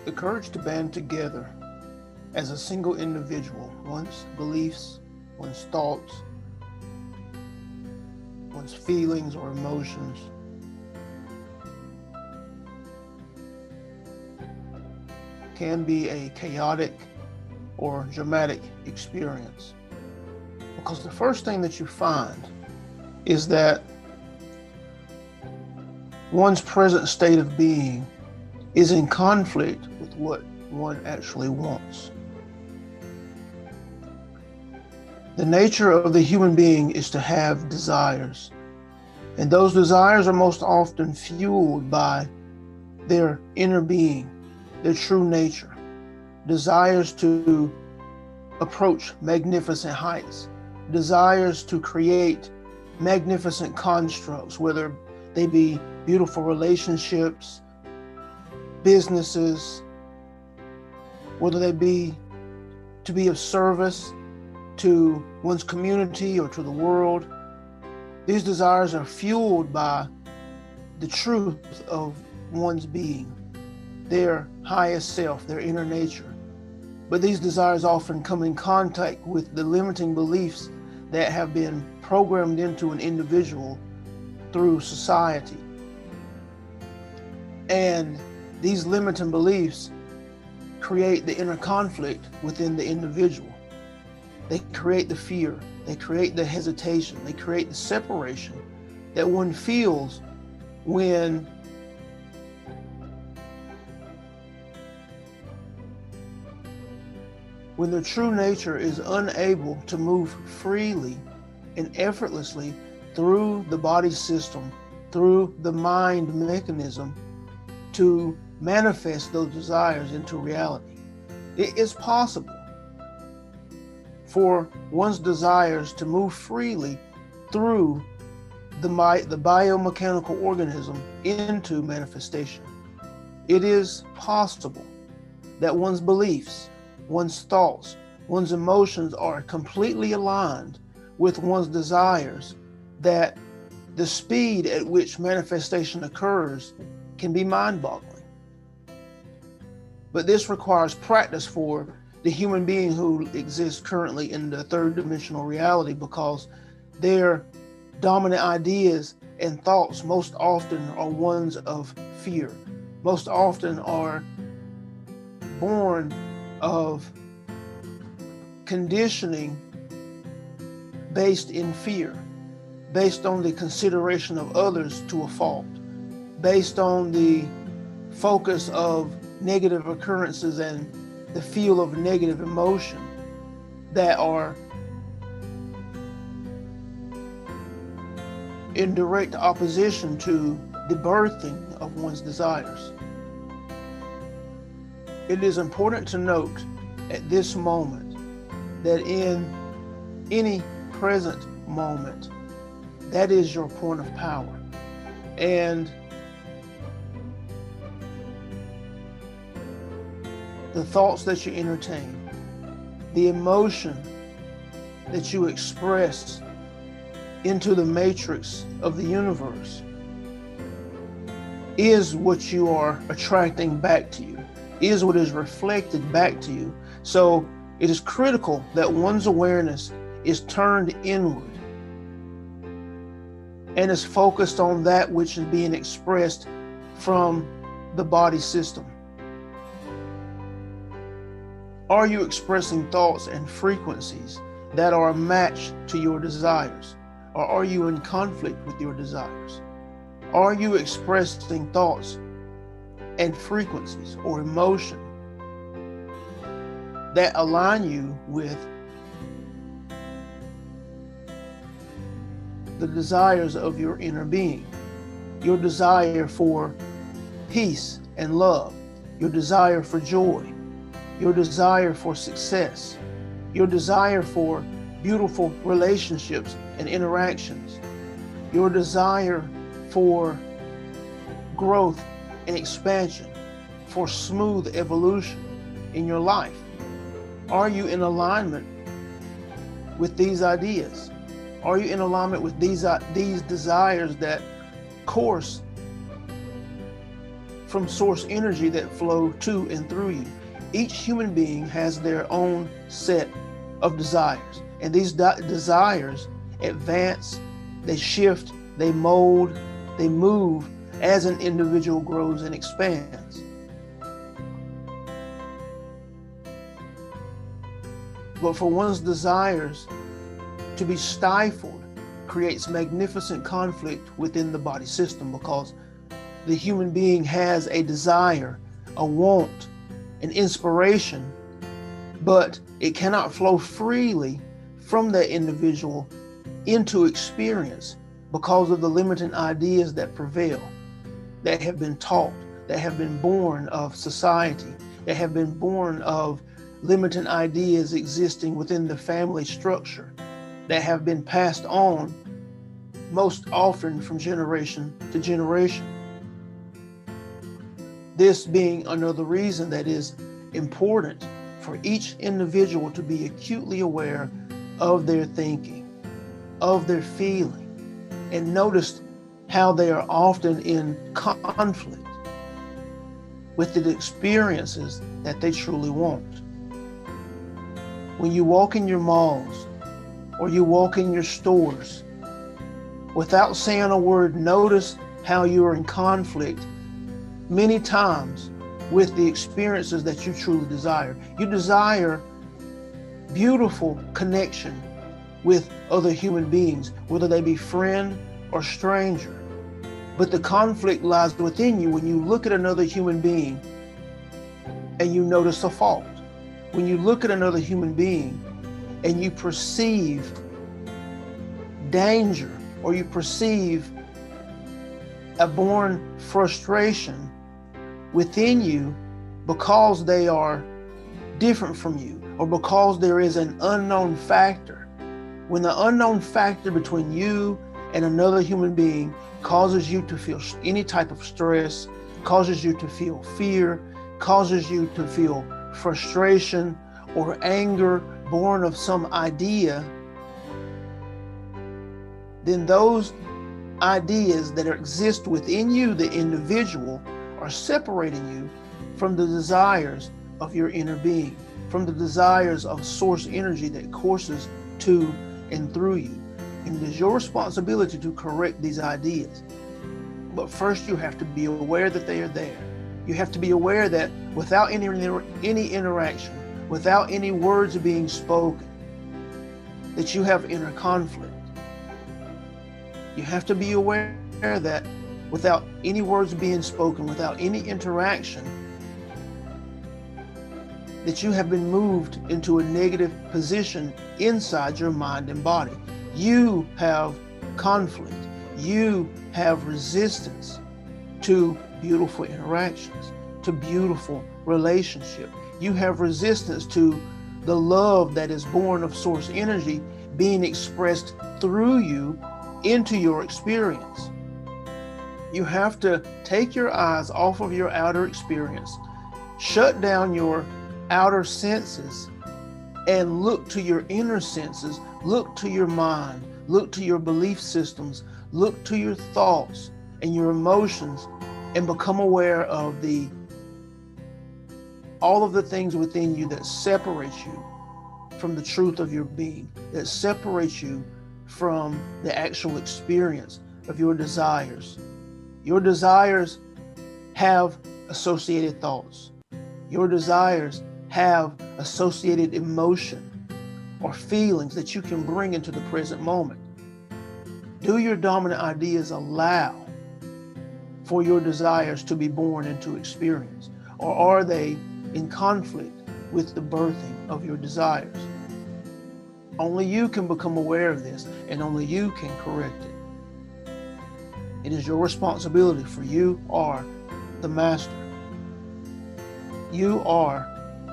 The courage to band together as a single individual, one's beliefs, one's thoughts, one's feelings or emotions, can be a chaotic or dramatic experience. Because the first thing that you find is that one's present state of being is in conflict with what one actually wants. The nature of the human being is to have desires, and those desires are most often fueled by their inner being, their true nature, desires to approach magnificent heights, desires to create magnificent constructs, whether they be beautiful relationships, businesses, whether they be to be of service to one's community or to the world. These desires are fueled by the truth of one's being, their highest self, their inner nature. But these desires often come in contact with the limiting beliefs that have been programmed into an individual through society. And these limiting beliefs create the inner conflict within the individual. They create the fear, they create the hesitation, they create the separation that one feels when their true nature is unable to move freely and effortlessly through the body system, through the mind mechanism to manifest those desires into reality. It is possible for one's desires to move freely through the biomechanical organism into manifestation. It is possible that one's beliefs, one's thoughts, one's emotions are completely aligned with one's desires, that the speed at which manifestation occurs can be mind-boggling. But this requires practice for the human being who exists currently in the third dimensional reality, because their dominant ideas and thoughts most often are ones of fear, most often are born of conditioning based in fear, based on the consideration of others to a fault, based on the focus of negative occurrences and the feel of negative emotion that are in direct opposition to the birthing of one's desires. It is important to note at this moment that in any present moment, that is your point of power. And the thoughts that you entertain, the emotion that you express into the matrix of the universe is what you are attracting back to you, is what is reflected back to you. So it is critical that one's awareness is turned inward and is focused on that which is being expressed from the body system. Are you expressing thoughts and frequencies that are a match to your desires? Or are you in conflict with your desires? Are you expressing thoughts and frequencies or emotion that align you with the desires of your inner being? Your desire for peace and love, your desire for joy, your desire for success, your desire for beautiful relationships and interactions, your desire for growth and expansion, for smooth evolution in your life. Are you in alignment with these ideas? Are you in alignment with these desires that course from source energy that flow to and through you. Each human being has their own set of desires, and these desires advance, they shift, they mold, they move as an individual grows and expands. But for one's desires to be stifled creates magnificent conflict within the body system, because the human being has a desire, a want, an inspiration, but it cannot flow freely from that individual into experience because of the limiting ideas that prevail, that have been taught, that have been born of society, that have been born of limiting ideas existing within the family structure, that have been passed on most often from generation to generation. This being another reason that is important for each individual to be acutely aware of their thinking, of their feeling, and notice how they are often in conflict with the experiences that they truly want. When you walk in your malls or you walk in your stores, without saying a word, notice how you are in conflict many times with the experiences that you truly desire. You desire beautiful connection with other human beings, whether they be friend or stranger. But the conflict lies within you when you look at another human being and you notice a fault. When you look at another human being and you perceive danger, or you perceive a born frustration within you because they are different from you, or because there is an unknown factor. When the unknown factor between you and another human being causes you to feel any type of stress, causes you to feel fear, causes you to feel frustration or anger born of some idea, then those ideas that exist within you, the individual, are separating you from the desires of your inner being, from the desires of source energy that courses to and through you. And it is your responsibility to correct these ideas. But first you have to be aware that they are there. You have to be aware that without any interaction, without any words being spoken, that you have inner conflict. You have to be aware that without any words being spoken, without any interaction, that you have been moved into a negative position inside your mind and body. You have conflict. You have resistance to beautiful interactions, to beautiful relationship. You have resistance to the love that is born of source energy being expressed through you into your experience. You have to take your eyes off of your outer experience, shut down your outer senses, and look to your inner senses, look to your mind, look to your belief systems, look to your thoughts and your emotions, and become aware of all of the things within you that separates you from the truth of your being, that separates you from the actual experience of your desires. Your desires have associated thoughts. Your desires have associated emotion or feelings that you can bring into the present moment. Do your dominant ideas allow for your desires to be born into experience, or are they in conflict with the birthing of your desires? Only you can become aware of this, and only you can correct it. It is your responsibility, for you are the master. You are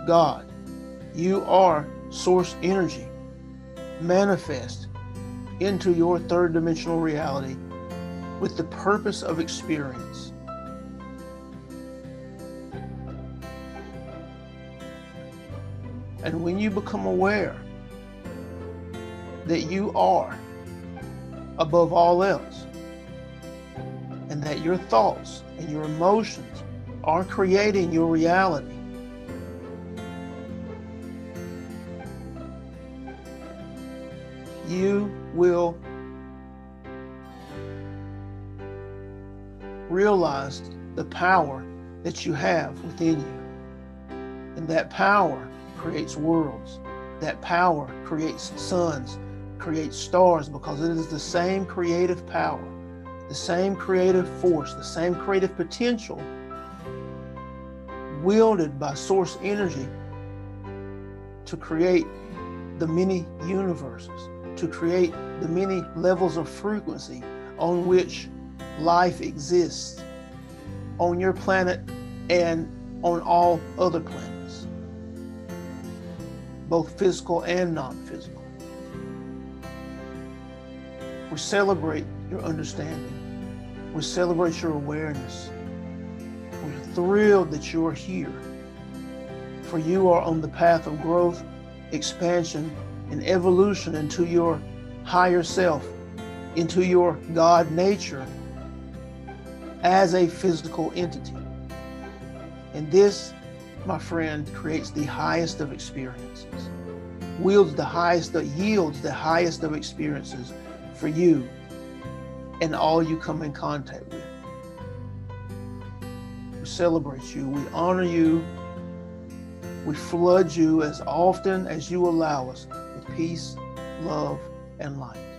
God. You are source energy manifest into your third dimensional reality with the purpose of experience. And when you become aware that you are above all else, and that your thoughts and your emotions are creating your reality. You will realize the power that you have within you. And that power creates worlds. That power creates suns, creates stars, because it is the same creative power, the same creative force, the same creative potential wielded by source energy to create the many universes, to create the many levels of frequency on which life exists on your planet and on all other planets, both physical and non-physical. We celebrate your understanding. We celebrate your awareness. We're thrilled that you are here, for you are on the path of growth, expansion, and evolution into your higher self, into your God nature as a physical entity. And this, my friend, creates the highest of experiences, yields the highest of experiences for you and all you come in contact with. We celebrate you, we honor you, we flood you as often as you allow us with peace, love, and light.